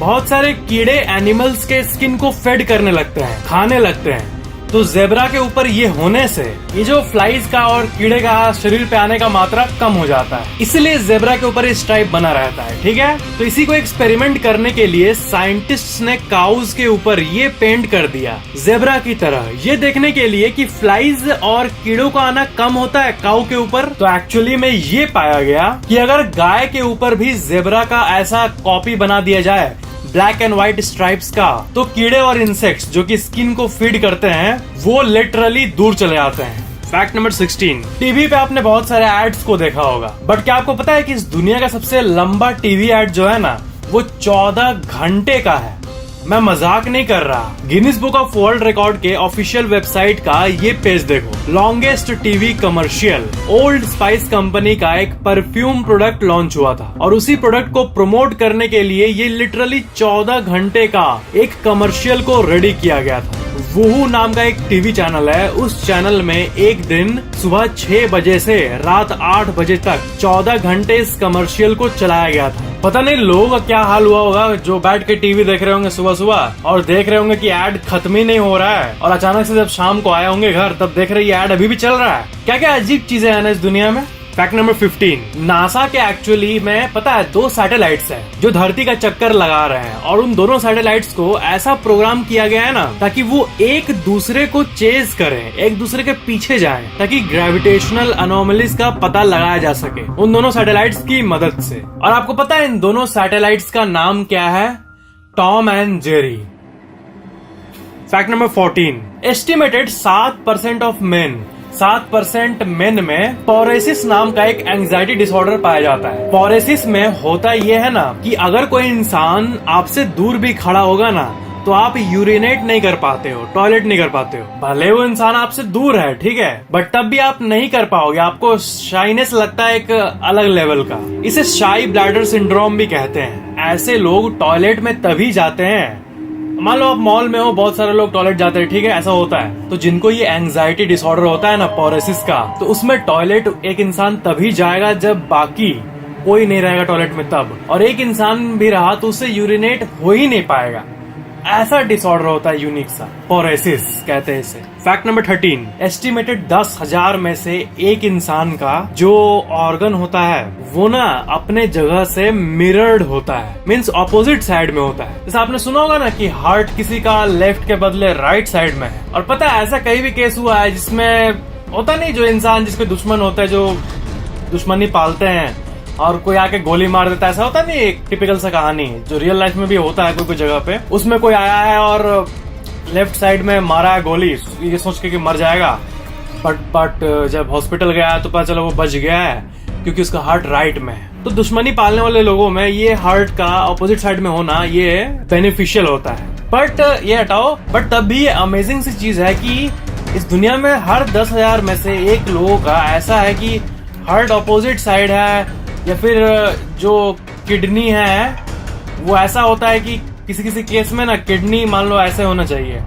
बहुत सारे कीड़े एनिमल्स के स्किन को फेड करने लगते हैं, खाने लगते हैं। तो जेब्रा के ऊपर ये होने से ये जो फ्लाइज का और कीड़े का शरीर पे आने का मात्रा कम हो जाता है, इसलिए जेब्रा के ऊपर ये स्ट्राइप बना रहता है। ठीक है, तो इसी को एक्सपेरिमेंट करने के लिए साइंटिस्ट्स ने काउज के ऊपर ये पेंट कर दिया जेब्रा की तरह, ये देखने के लिए कि फ्लाइज और कीड़ों का आना कम होता है काऊ के ऊपर। तो एक्चुअली में ये पाया गया कि अगर गाय के ऊपर भी जेब्रा का ऐसा कॉपी बना दिया जाए ब्लैक एंड व्हाइट स्ट्राइप्स का, तो कीड़े और इंसेक्ट्स जो कि स्किन को फीड करते हैं वो लिटरली दूर चले जाते हैं। फैक्ट नंबर 16, टीवी पे आपने बहुत सारे एड्स को देखा होगा, बट क्या आपको पता है कि इस दुनिया का सबसे लंबा टीवी एड जो है ना वो 14 घंटे का है। मैं मजाक नहीं कर रहा। Guinness book of world record के ऑफिशियल वेबसाइट का ये पेज देखो, longest TV commercial. Old spice company का एक परफ्यूम प्रोडक्ट लॉन्च हुआ था और उसी प्रोडक्ट को प्रमोट करने के लिए ये लिटरली 14 घंटे का एक कमर्शियल को रेडी किया गया था। वूहू नाम का एक टीवी चैनल है, उस चैनल में एक दिन सुबह 6 बजे से रात 8 बजे तक 14 घंटे इस कमर्शियल को चलाया गया था। पता नहीं लोगों का क्या हाल हुआ होगा जो बैठ के टीवी देख रहे होंगे सुबह सुबह और देख रहे होंगे कि एड खत्म ही नहीं हो रहा है, और अचानक से जब शाम को आए होंगे घर तब देख रहे ये एड अभी भी चल रहा है। क्या क्या अजीब चीजें हैं ना इस दुनिया में। फैक्ट नंबर 15, नासा के एक्चुअली में पता है 2 सैटेलाइट्स हैं जो धरती का चक्कर लगा रहे हैं, और उन दोनों सैटेलाइट्स को ऐसा प्रोग्राम किया गया है ना ताकि वो एक दूसरे को चेज करें, एक दूसरे के पीछे जाएं, ताकि ग्रेविटेशनल अनोमलीज का पता लगाया जा सके उन दोनों सैटेलाइट्स की मदद से। और आपको पता है इन दोनों सैटेलाइट्स का नाम क्या है? Tom and Jerry. Fact number 14, estimated 7% of main 7% main में पॉरेसिस नाम का एक एंजाइटी डिसऑर्डर पाया जाता है। पॉरेसिस में होता यह है ना कि अगर कोई इंसान आपसे दूर भी खड़ा होगा ना तो आप यूरिनेट नहीं कर पाते हो, टॉयलेट नहीं कर पाते हो, भले वो इंसान आपसे दूर है, ठीक है, बट तब भी आप नहीं कर पाओगे, आपको शाइनेस लगता है एक अलग लेवल का। इसे शाई ब्लैडर सिंड्रोम भी कहते हैं। ऐसे लोग टॉयलेट में तभी जाते हैं, मान लो आप मॉल में हो, बहुत सारे लोग टॉयलेट जाते हैं, ठीक है, ऐसा होता है, तो जिनको ये एंजाइटी डिसऑर्डर होता है ना पॉरेसिस का, तो उसमें टॉयलेट एक इंसान तभी जाएगा जब बाकी कोई नहीं रहेगा टॉयलेट में तब, और एक इंसान भी रहा तो उससे यूरिनेट हो ही नहीं पाएगा। ऐसा डिसऑर्डर होता है यूनिक सा, पॉरेसिस कहते हैं इसे। फैक्ट नंबर 13, एस्टिमेटेड 10,000 में से एक इंसान का जो ऑर्गन होता है वो ना अपने जगह से मिरर्ड होता है, मीन्स ऑपोजिट साइड में होता है। जैसे आपने सुना होगा ना कि हार्ट किसी का लेफ्ट के बदले राइट साइड में है, और पता है ऐसा कई भी केस हुआ है जिसमें होता नहीं, जो इंसान जिसके दुश्मन होता है, जो दुश्मनी पालते हैं और कोई आके गोली मार देता है, ऐसा होता नहीं, एक टिपिकल सा कहानी जो रियल लाइफ में भी होता है कोई जगह पे, उसमें कोई आया है और लेफ्ट साइड में मारा है गोली ये सोच के कि मर जाएगा, बट जब हॉस्पिटल गया तो पता चला वो बच गया है क्योंकि उसका हार्ट राइट में है। तो दुश्मनी पालने वाले लोगों में ये हार्ट का अपोजिट साइड में होना ये बेनिफिशियल होता है। बट ये हटाओ, बट तब भी ये अमेजिंग सी चीज है कि इस दुनिया में हर 10,000 में से एक लोगों का ऐसा है कि हार्ट अपोजिट साइड है, या फिर जो किडनी है वो ऐसा होता है कि किसी किसी केस में ना किडनी मान लो ऐसे होना चाहिए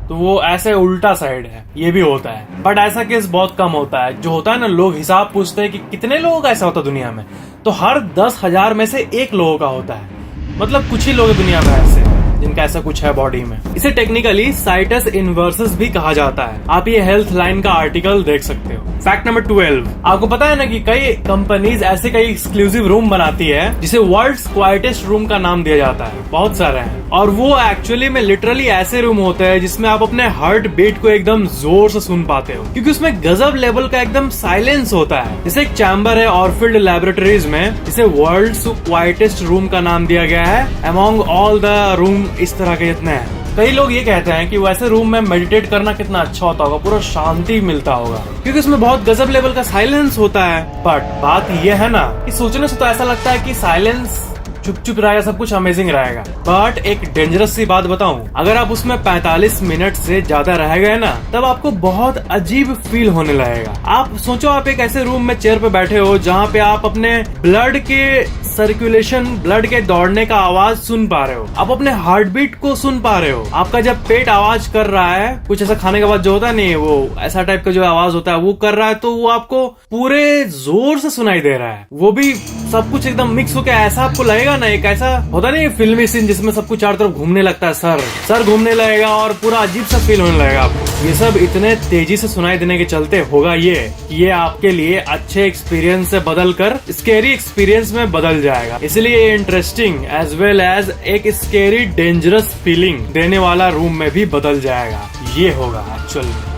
तो वो ऐसे उल्टा साइड है, ये भी होता है। बट ऐसा केस बहुत कम होता है। जो होता है ना, लोग हिसाब पूछते हैं कि कितने लोगों का ऐसा होता है दुनिया में, तो हर 10,000 में से एक लोगों का होता है। मतलब कुछ ही लोग दुनिया में ऐसे जिनका ऐसा कुछ है बॉडी में। इसे टेक्निकली साइटस इनवर्सस भी कहा जाता है। आप ये हेल्थ लाइन का आर्टिकल देख सकते हो। फैक्ट नंबर 12, आपको पता है ना कि कई कंपनीज ऐसे कई एक्सक्लूसिव रूम बनाती है जिसे वर्ल्ड्स क्वाइटेस्ट रूम का नाम दिया जाता है, बहुत सारे हैं, और वो एक्चुअली में लिटरली ऐसे रूम होते हैं जिसमें आप अपने हार्ट बीट को एकदम जोर से सुन पाते हो, क्योंकि उसमें गजब लेवल का एकदम साइलेंस होता है। जैसे एक चैम्बर है ऑरफील्ड लैबोरेटरीज में, जिसे वर्ल्ड्स क्वाइटेस्ट रूम का नाम दिया गया है अमॉन्ग ऑल द रूम इस तरह के जितने हैं। कई लोग ये कहते हैं कि वैसे रूम में मेडिटेट करना कितना अच्छा होता होगा, पूरा शांति मिलता होगा, क्योंकि उसमें बहुत गजब लेवल का साइलेंस होता है। बट बात यह है ना कि सोचने से तो ऐसा लगता है कि साइलेंस चुप चुप रहेगा, सब कुछ अमेजिंग रहेगा, बट एक डेंजरस सी बात बताऊं, अगर आप उसमें 45 मिनट से ज्यादा रह गए ना तब आपको बहुत अजीब फील होने लगेगा। आप सोचो, आप एक ऐसे रूम में चेयर पे बैठे हो जहाँ पे आप अपने ब्लड के सर्कुलेशन, ब्लड के दौड़ने का आवाज सुन पा रहे हो, आप अपने हार्ट बीट को सुन पा रहे हो, आपका जब पेट आवाज कर रहा है, कुछ ऐसा खाने के बाद जो होता है नहीं, वो ऐसा टाइप का जो आवाज होता है वो कर रहा है, तो वो आपको पूरे जोर से सुनाई दे रहा है, वो भी सब कुछ एकदम मिक्स होकर, ऐसा आपको लगेगा ना एक ऐसा होता नहीं फिल्मी सीन जिसमें सब कुछ चारों तरफ घूमने लगता है, सर घूमने लगेगा और पूरा अजीब सा फील होने लगेगा आपको। ये सब इतने तेजी से सुनाई देने के चलते होगा ये आपके लिए अच्छे एक्सपीरियंस से बदल कर स्केरी एक्सपीरियंस में बदल जाएगा। इसलिए ये इंटरेस्टिंग एज वेल एज एक स्केरी डेंजरस फीलिंग देने वाला रूम में भी बदल जाएगा। ये होगा एक्चुअल में।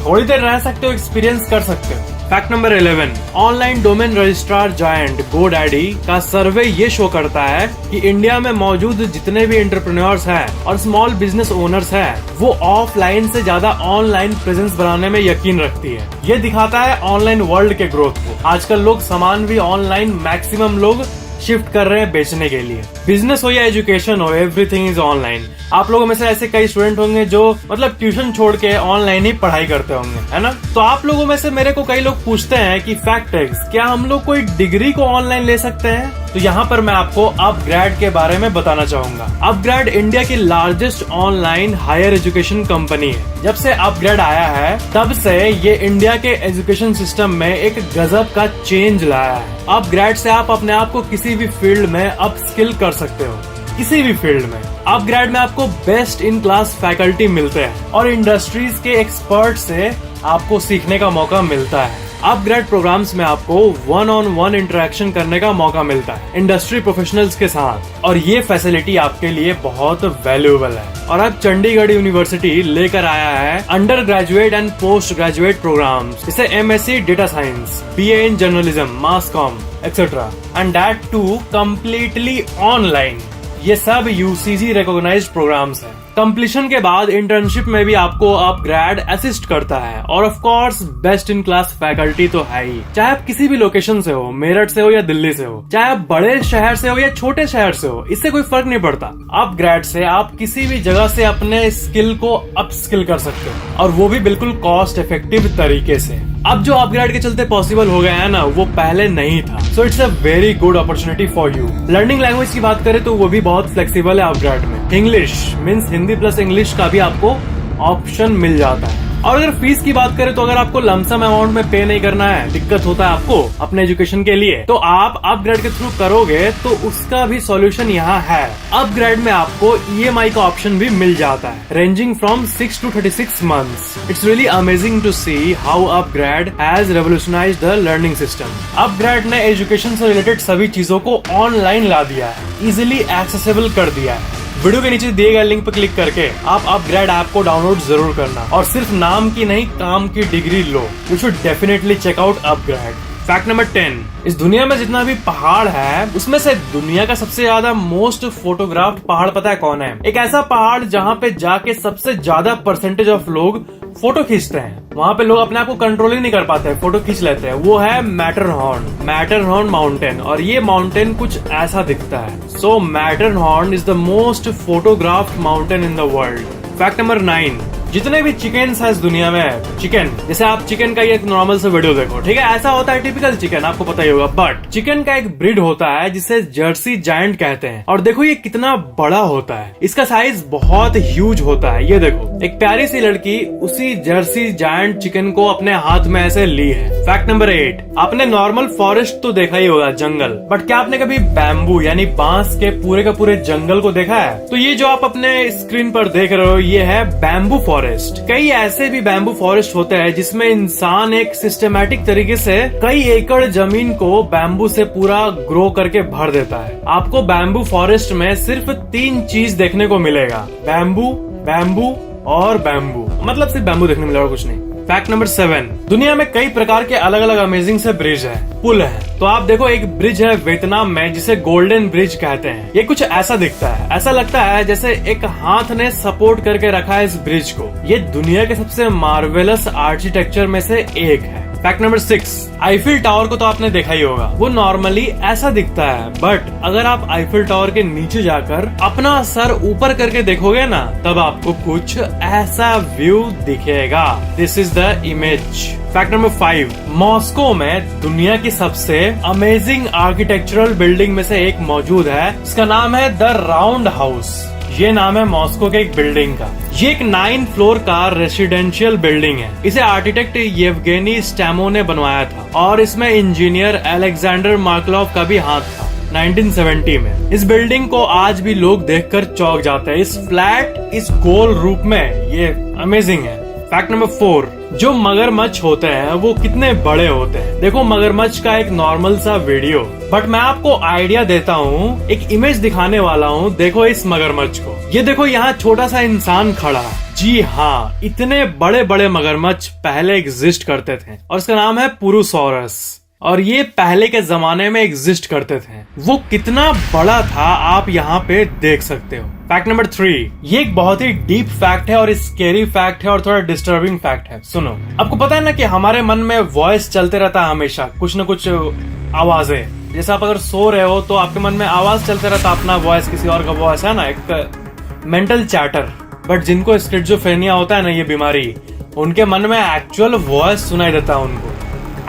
थोड़ी देर रह सकते हो, एक्सपीरियंस कर सकते हो। Fact number 11, online domain registrar giant GoDaddy का सर्वे ये शो करता है कि इंडिया में मौजूद जितने भी एंटरप्रेन्योर्स हैं और स्मॉल बिजनेस ओनर्स हैं, वो ऑफलाइन से ज्यादा ऑनलाइन प्रेजेंस बनाने में यकीन रखती है। ये दिखाता है ऑनलाइन वर्ल्ड के ग्रोथ को। आजकल लोग सामान भी ऑनलाइन मैक्सिमम लोग शिफ्ट कर रहे हैं बेचने के लिए। बिजनेस हो या एजुकेशन हो, एवरीथिंग इज ऑनलाइन। आप लोगों में से ऐसे कई स्टूडेंट होंगे जो मतलब ट्यूशन छोड़ के ऑनलाइन ही पढ़ाई करते होंगे, है ना। तो आप लोगों में से मेरे को कई लोग पूछते हैं कि फैक्ट है, क्या हम लोग कोई डिग्री को ऑनलाइन ले सकते हैं? तो यहाँ पर मैं आपको अपग्रेड के बारे में बताना चाहूंगा। अपग्रेड इंडिया की largest online higher education company है। जब से अपग्रेड आया है तब से ये इंडिया के एजुकेशन सिस्टम में एक गजब का चेंज लाया है। अपग्रेड से आप अपने आप को किसी भी फील्ड में अप स्किल कर सकते हो, किसी भी फील्ड में। अपग्रेड में आपको बेस्ट इन क्लास फैकल्टी मिलते हैं और इंडस्ट्रीज के एक्सपर्ट से आपको सीखने का मौका मिलता है। अपग्रेड प्रोग्राम्स में आपको 1-on-1 इंटरेक्शन करने का मौका मिलता है इंडस्ट्री प्रोफेशनल्स के साथ, और ये फैसिलिटी आपके लिए बहुत वैल्यूएबल है। और अब चंडीगढ़ यूनिवर्सिटी लेकर आया है undergraduate and postgraduate programmes, जैसे MSc data science, BA in journalism, mass comm etcetera, and that too completely online. ये सब UCG रिकॉग्नाइज्ड प्रोग्राम्स हैं। कंप्लीशन के बाद इंटर्नशिप में भी आपको अपग्रेड असिस्ट करता है, और of course best in class faculty तो है ही। चाहे आप किसी भी लोकेशन से हो, मेरठ से हो या दिल्ली से हो, चाहे आप बड़े शहर से हो या छोटे शहर से हो, इससे कोई फर्क नहीं पड़ता। अपग्रेड से आप किसी भी जगह से अपने स्किल को अप स्किल कर सकते हो, और वो भी बिल्कुल कॉस्ट इफेक्टिव तरीके से। अब जो अपग्रेड के चलते पॉसिबल हो गया है ना, वो पहले नहीं था। So it's a very good opportunity for you. Learning language की बात करें तो वो भी बहुत फ्लेक्सिबल है अपग्रेड में। English means Hindi plus English का भी आपको ऑप्शन मिल जाता है। और अगर फीस की बात करें तो अगर आपको लमसम अमाउंट में पे नहीं करना है, दिक्कत होता है आपको अपने एजुकेशन के लिए, तो आप अपग्रेड के थ्रू करोगे तो उसका भी सॉल्यूशन यहाँ है। अपग्रेड में आपको EMI का ऑप्शन भी मिल जाता है, ranging from 6 to 36 months। It's really amazing to see how upGrad has revolutionised the learning system. UpGrad ने एजुकेशन से रिलेटेड सभी चीजों को ऑनलाइन ला दिया है, इजिली एक्सेसिबल कर दिया है। वीडियो के नीचे दिए गए लिंक पर क्लिक करके आप अपग्रेड ऐप को डाउनलोड जरूर करना, और सिर्फ नाम की नहीं काम की डिग्री लो। You should definitely check out upGrad. Fact number 10, इस दुनिया में जितना भी पहाड़ है उसमें से दुनिया का सबसे ज्यादा मोस्ट फोटोग्राफ्ड पहाड़ पता है कौन है? एक ऐसा पहाड़ जहाँ पे जाके सबसे ज्यादा परसेंटेज ऑफ लोग फोटो खींचते हैं। वहाँ पे लोग अपने आप को कंट्रोल ही नहीं कर पाते, फोटो खींच लेते हैं। वो है मैटरहॉर्न माउंटेन, और ये माउंटेन कुछ ऐसा दिखता है। So Matterhorn is the most photographed mountain in the world. Fact number 9, जितने भी चिकन्स है इस दुनिया में, चिकन जैसे आप चिकन का ये एक नॉर्मल से वीडियो देखो, ठीक है, ऐसा होता है टिपिकल चिकन, आपको पता ही होगा। बट चिकन का एक ब्रीड होता है जिसे जर्सी जायंट कहते हैं, और देखो ये कितना बड़ा होता है। इसका साइज बहुत ह्यूज होता है। ये देखो, एक प्यारी सी लड़की उसी जर्सी जायंट चिकन को अपने हाथ में ऐसे ली है। फैक्ट नंबर 8, आपने नॉर्मल फॉरेस्ट तो देखा ही होगा, जंगल, बट क्या आपने कभी बैम्बू यानी बांस के पूरे का पूरे जंगल को देखा है? तो ये जो आप अपने स्क्रीन पर देख रहे हो ये है बैम्बू फॉरेस्ट। कई ऐसे भी बैम्बू फॉरेस्ट होते हैं जिसमें इंसान एक सिस्टमेटिक तरीके से कई एकड़ जमीन को बैम्बू से पूरा ग्रो करके भर देता है। आपको बैम्बू फॉरेस्ट में सिर्फ 3 चीज देखने को मिलेगा, बैम्बू, बैम्बू और बैम्बू। मतलब सिर्फ बैम्बू देखने मिलेगा, कुछ नहीं। फैक्ट नंबर 7, दुनिया में कई प्रकार के अलग अलग अमेजिंग से ब्रिज है, पुल है। तो आप देखो, एक ब्रिज है वियतनाम में जिसे गोल्डन ब्रिज कहते हैं। ये कुछ ऐसा दिखता है, ऐसा लगता है जैसे एक हाथ ने सपोर्ट करके रखा है इस ब्रिज को। ये दुनिया के सबसे मार्वेलस आर्किटेक्चर में से एक है। फैक्ट नंबर 6, आईफिल टावर को तो आपने देखा ही होगा। वो नॉर्मली ऐसा दिखता है, बट अगर आप आईफिल टावर के नीचे जाकर अपना सर ऊपर करके देखोगे ना, तब आपको कुछ ऐसा व्यू दिखेगा। This is the image. Fact number 5, Moscow में दुनिया की सबसे अमेजिंग आर्किटेक्चरल बिल्डिंग में से एक मौजूद है, इसका नाम है द राउंड हाउस। ये नाम है मॉस्को के एक बिल्डिंग का। ये एक 9 फ्लोर का रेसिडेंशियल बिल्डिंग है। इसे आर्किटेक्ट येवगेनी स्टैमो ने बनवाया था, और इसमें इंजीनियर अलेक्जेंडर मार्कलोव का भी हाथ था। 1970 में। इस बिल्डिंग को आज भी लोग देखकर चौंक जाते हैं। इस फ्लैट, इस गोल रूप में, ये अमेजिंग है। फैक्ट नंबर 4, जो मगरमच्छ होते हैं वो कितने बड़े होते हैं। देखो मगरमच्छ का एक नॉर्मल सा वीडियो, बट मैं आपको आइडिया देता हूँ, एक इमेज दिखाने वाला हूँ। देखो इस मगरमच्छ को, ये देखो यहाँ छोटा सा इंसान खड़ा है। जी हाँ, इतने बड़े बड़े मगरमच्छ पहले एग्जिस्ट करते थे और इसका नाम है पुरुसोरस, और ये पहले के जमाने में एग्जिस्ट करते थे। वो कितना बड़ा था आप यहाँ पे देख सकते हो। फैक्ट नंबर 3, ये एक बहुत ही डीप फैक्ट है और स्केरी फैक्ट है और थोड़ा डिस्टर्बिंग फैक्ट है। सुनो, आपको पता है ना कि हमारे मन में वॉइस चलते रहता है हमेशा, कुछ न कुछ आवाजें। जैसे आप अगर सो रहे हो तो आपके मन में आवाज चलते रहता, अपना वॉइस, किसी और का वॉइस, है ना, एक मेंटल चैटर। बट जिनको स्किज़ोफ्रेनिया होता है ना, ये बीमारी, उनके मन में एक्चुअल वॉइस सुनाई देता है। उनको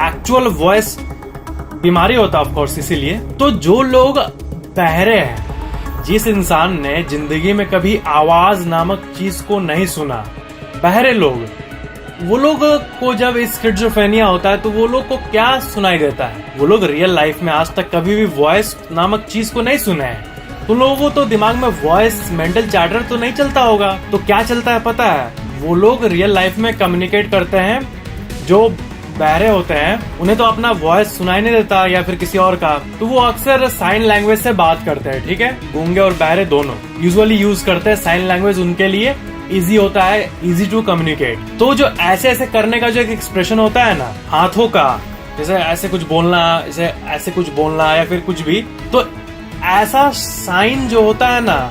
एक्चुअल वॉइस बीमारी होता है ऑफ कोर्स। इसीलिए तो जो लोग बहरे हैं, जिस इंसान ने जिंदगी में कभी आवाज नामक चीज को नहीं सुना, बहरे लोग, वो लोग को जब स्किज़ोफ्रेनिया होता है तो वो लोग को क्या सुनाई देता है। वो लोग रियल लाइफ में आज तक कभी भी वॉइस नामक चीज को नहीं सुने हैं, तो लोगों को तो दिमाग में वॉइस, मेंटल चैटर तो नहीं चलता होगा। तो क्या चलता है पता है, वो लोग रियल लाइफ में कम्युनिकेट करते हैं। जो बहरे होते हैं उन्हें तो अपना वॉइस सुनाई नहीं देता या फिर किसी और का, तो वो अक्सर साइन लैंग्वेज से बात करते हैं। ठीक है, गूंगे और बहरे दोनों यूजुअली यूज करते हैं साइन लैंग्वेज, उनके लिए इजी होता है, इजी टू कम्युनिकेट। तो जो ऐसे ऐसे करने का जो एक एक्सप्रेशन होता है ना हाथों का, जैसे ऐसे कुछ बोलना, जैसे ऐसे कुछ बोलना या फिर कुछ भी, तो ऐसा साइन जो होता है ना,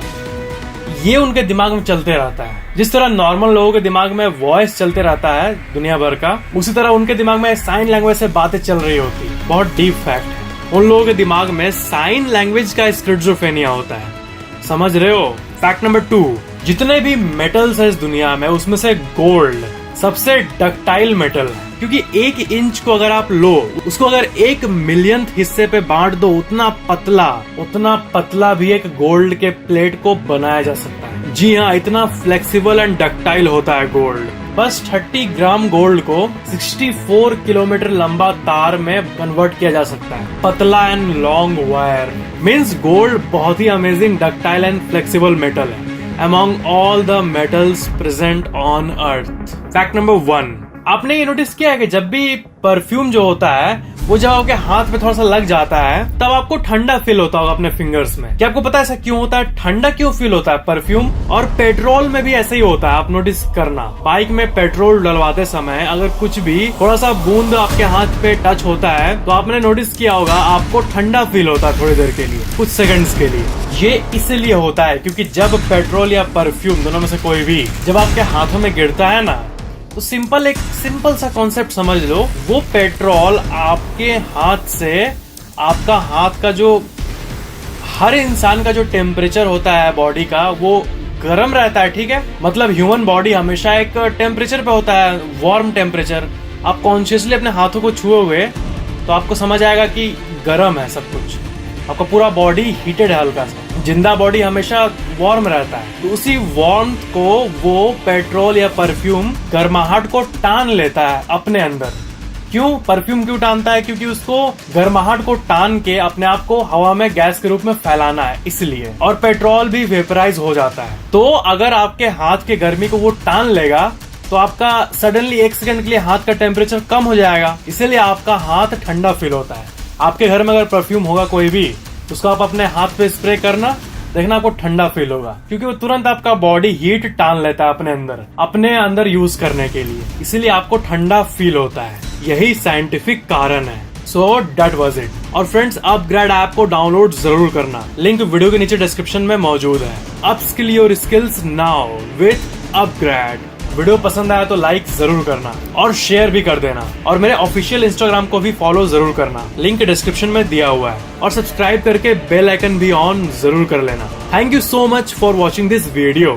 ये उनके दिमाग में चलते रहता है। जिस तरह नॉर्मल लोगों के दिमाग में वॉइस चलते रहता है दुनिया भर का, उसी तरह उनके दिमाग में साइन लैंग्वेज से बातें चल रही होती। बहुत डीप फैक्ट है, उन लोगों के दिमाग में साइन लैंग्वेज का स्किज़ोफ्रेनिया होता है। समझ रहे हो। फैक्ट नंबर 2, जितने भी मेटल्स है इस दुनिया में, उसमें से गोल्ड सबसे डक्टाइल मेटल है, क्योंकि 1 इंच को अगर आप लो, उसको अगर 1 मिलियन हिस्से पे बांट दो, उतना पतला भी एक गोल्ड के प्लेट को बनाया जा सकता है। जी हाँ, इतना फ्लेक्सिबल एंड डक्टाइल होता है गोल्ड। बस 30 ग्राम गोल्ड को 64 किलोमीटर लंबा तार में कन्वर्ट किया जा सकता है। पतला and long wire means gold बहुत ही amazing, ductile and flexible metal है among all the metals present on earth। Fact number 1, आपने ये नोटिस किया है कि जब भी परफ्यूम जो होता है वो जब आपके हाथ में थोड़ा सा लग जाता है तब आपको ठंडा फील होता होगा अपने फिंगर्स में। क्या आपको पता है ऐसा क्यों होता है, ठंडा क्यों फील होता है परफ्यूम? और पेट्रोल में भी ऐसे ही होता है, आप नोटिस करना। बाइक में पेट्रोल डलवाते समय अगर कुछ भी थोड़ा सा बूंद आपके हाथ पे टच होता है तो आपने नोटिस किया होगा आपको ठंडा फील होता है थोड़ी देर के लिए, कुछ सेकंड्स के लिए। ये इसलिए होता है क्योंकि जब पेट्रोल या परफ्यूम दोनों में से कोई भी जब आपके हाथों में गिरता है ना, तो एक सिंपल सा कॉन्सेप्ट समझ लो, वो पेट्रोल आपके हाथ से, आपका हाथ का जो, हर इंसान का जो टेम्परेचर होता है बॉडी का, वो गर्म रहता है। ठीक है, मतलब ह्यूमन बॉडी हमेशा एक टेम्परेचर पे होता है, वार्म टेम्परेचर। आप कॉन्शियसली अपने हाथों को छुओगे तो आपको समझ आएगा कि गर्म है सब कुछ, आपका पूरा बॉडी हीटेड है हल्का सा। जिंदा बॉडी हमेशा वार्म रहता है, तो उसी वार्म को वो पेट्रोल या परफ्यूम गर्माहट को टान लेता है अपने अंदर। क्यों परफ्यूम क्यों टानता है? क्योंकि उसको गर्माहट को टान के अपने आप को हवा में गैस के रूप में फैलाना है, इसलिए। और पेट्रोल भी वेपराइज हो जाता है। तो अगर आपके हाथ के गर्मी को वो टान लेगा तो आपका सडनली 1 सेकंड के लिए हाथ का टेम्परेचर कम हो जाएगा, इसीलिए आपका हाथ ठंडा फील होता है। आपके घर में अगर परफ्यूम होगा कोई भी, उसको आप अपने हाथ पे स्प्रे करना, देखना आपको ठंडा फील होगा, क्योंकि वो तुरंत आपका बॉडी हीट टान लेता है अपने अंदर यूज करने के लिए, इसीलिए आपको ठंडा फील होता है। यही साइंटिफिक कारण है। So that was it. और फ्रेंड्स, अपग्रेड ऐप को डाउनलोड जरूर करना, लिंक वीडियो के नीचे डिस्क्रिप्शन में मौजूद है। Upskill your skills now with upgrade. Video पसंद आया तो लाइक जरूर करना और शेयर भी कर देना, और मेरे ऑफिशियल इंस्टाग्राम को भी फॉलो जरूर करना, लिंक डिस्क्रिप्शन में दिया हुआ है। और सब्सक्राइब करके बेल आइकन भी ऑन जरूर कर लेना। Thank you so much for watching this video.